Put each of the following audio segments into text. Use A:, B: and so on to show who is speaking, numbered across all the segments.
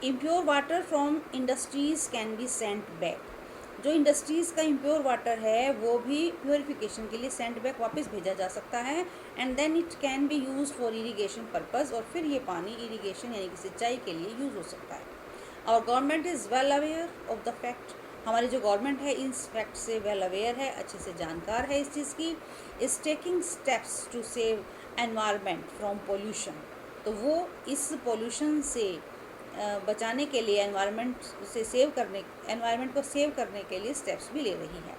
A: Impure water from industries can be sent back. जो industries का impure water है वो भी प्योरीफिकेशन के लिए सेंट बैक वापस भेजा जा सकता है, and then it can be use for irrigation purpose, और फिर ये पानी इरीगेशन यानी कि सिंचाई के लिए यूज़ हो सकता है। और government is well aware of the fact, हमारी जो गवर्नमेंट है इस फैक्ट से वेल अवेयर है, अच्छे से जानकार है इस चीज़ की। Is taking steps to save environment from pollution, तो वो इस पोल्यूशन से बचाने के लिए, एनवायरनमेंट को सेव करने के लिए स्टेप्स भी ले रही है।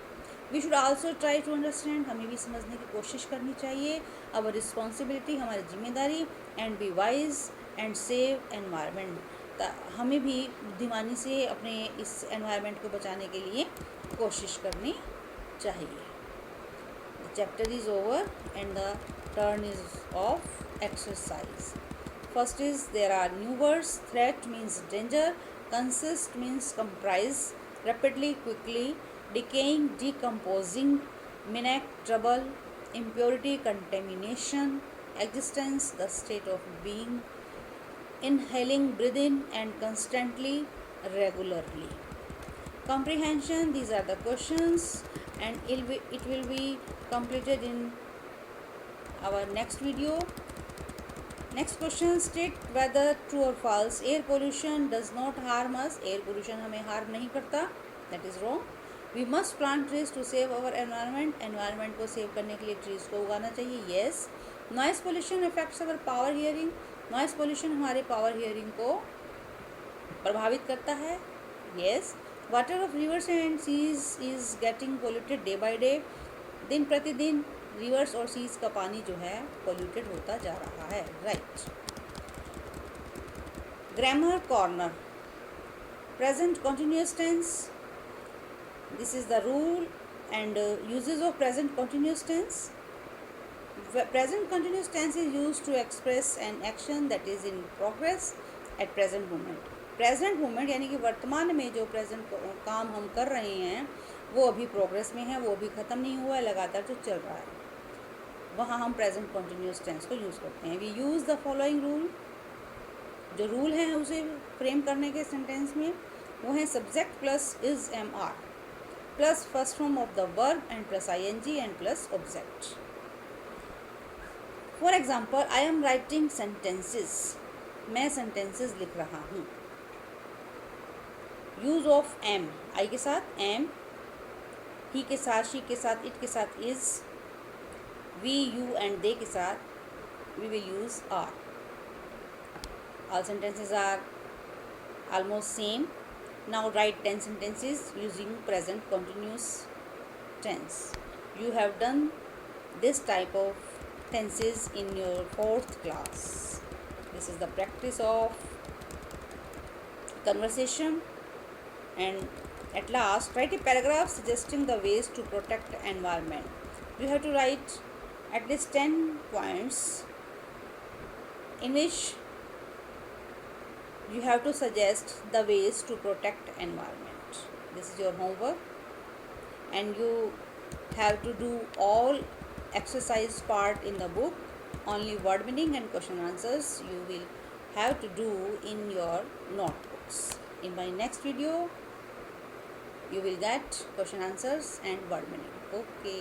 A: We should also try to understand, हमें भी समझने की कोशिश करनी चाहिए। अवर रिस्पॉन्सिबिलिटी, हमारी जिम्मेदारी, and be wise and save environment, हमें भी बुद्धिमानी से अपने इस एनवायरनमेंट को बचाने के लिए कोशिश करनी चाहिए। The chapter is over and the turn is of exercise. First is, there are new words. Threat means danger. Consist means comprise. Rapidly, quickly. Decaying, decomposing. Menace, trouble. Impurity, contamination. Existence, the state of being. Inhaling, breathe in, and constantly, regularly. Comprehension, these are the questions, and it will be completed in our next video. Next question, state whether true और false. Air pollution does not harm us, air pollution हमें harm नहीं करता, that is wrong. We must plant trees to save our environment, environment को सेव करने के लिए trees को उगाना चाहिए, yes. Noise pollution effects our power hearing, noise pollution हमारे पावर हियरिंग को प्रभावित करता है, yes. Water of rivers and seas is getting polluted day by day, दिन प्रतिदिन रिवर्स और सीज का पानी जो है पोल्यूटेड होता जा रहा है, right. Grammar corner, present continuous tense, this is the rule and uses of present continuous tense. Present continuous tense is used to express an action that is in progress at present moment. Present moment यानी कि वर्तमान में जो present काम हम कर रहे हैं वो अभी प्रोग्रेस में है, वो अभी ख़त्म नहीं हुआ है, लगातार जो चल रहा है, वहाँ हम प्रेजेंट कंटिन्यूअस टेंस को यूज़ करते हैं। We use the following rule, जो रूल हैं उसे फ्रेम करने के सेंटेंस में वो हैं subject plus is am are plus first form of the verb and plus I N G and plus object. For example, I am writing sentences, मैं sentences लिख रहा हूँ। यूज़ ऑफ एम, आई के साथ एम, ही के साथ, शी के साथ, इट के साथ is, we, you and they के साथ we will use are. All sentences are almost same. Now write 10 sentences using present continuous tense. You have done this type of tenses in your 4th class. This is the practice of conversation. And at last, write a paragraph suggesting the ways to protect environment. You have to write at least 10 points in which you have to suggest the ways to protect environment. This is your homework, and you have to do all exercise part in the book. Only word meaning and question answers you will have to do in your notebooks. In my next video you will get question answers and word meaning. Okay.